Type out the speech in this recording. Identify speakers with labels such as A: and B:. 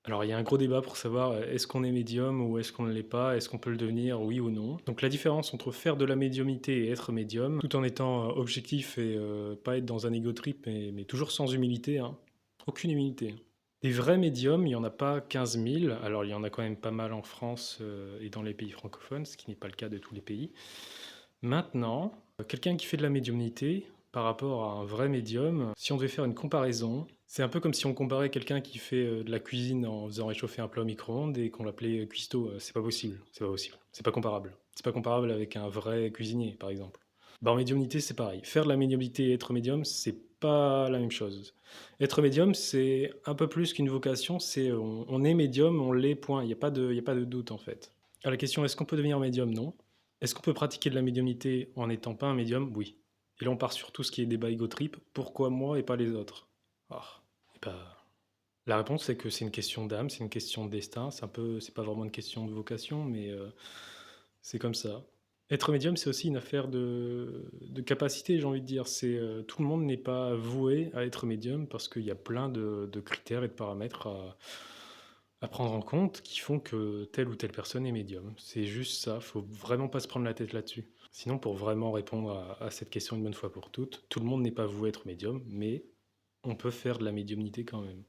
A: Alors, il y a un gros débat pour savoir, est-ce qu'on est médium ou est-ce qu'on ne l'est pas? Est-ce qu'on peut le devenir, oui ou non? Donc la différence entre faire de la médiumnité et être médium, tout en étant, objectif et pas être dans un ego trip, mais toujours sans humilité, hein. Aucune humilité. Des vrais médiums, il y en a pas 15 000. Alors il y en a quand même pas mal en France, et dans les pays francophones, ce qui n'est pas le cas de tous les pays. Maintenant, quelqu'un qui fait de la médiumnité, par rapport à un vrai médium, si on devait faire une comparaison, c'est un peu comme si on comparait quelqu'un qui fait, de la cuisine en faisant réchauffer un plat au micro-ondes et qu'on l'appelait, cuistot, c'est pas possible, c'est pas possible, c'est pas comparable. C'est pas comparable avec un vrai cuisinier, par exemple. Bah, en médiumnité, c'est pareil. Faire de la médiumnité et être médium, c'est pas la même chose. Être médium, c'est un peu plus qu'une vocation, c'est on est médium, on l'est, point. Il y a pas de doute, en fait. À la question: «Est-ce qu'on peut devenir médium?» Non. Est-ce qu'on peut pratiquer de la médiumnité en n'étant pas un médium? Oui. Et là, on part sur tout ce qui est débat ego trip. Pourquoi moi et pas les autres? Ah, et bah, la réponse, c'est que c'est une question d'âme, c'est une question de destin. C'est pas vraiment une question de vocation, mais c'est comme ça. Être médium, c'est aussi une affaire de capacité, j'ai envie de dire. Tout le monde n'est pas voué à être médium parce qu'il y a plein de critères et de paramètres à prendre en compte qui font que telle ou telle personne est médium. C'est juste ça, faut vraiment pas se prendre la tête là-dessus. Sinon, pour vraiment répondre à cette question une bonne fois pour toutes, tout le monde n'est pas voué à être médium, mais on peut faire de la médiumnité quand même.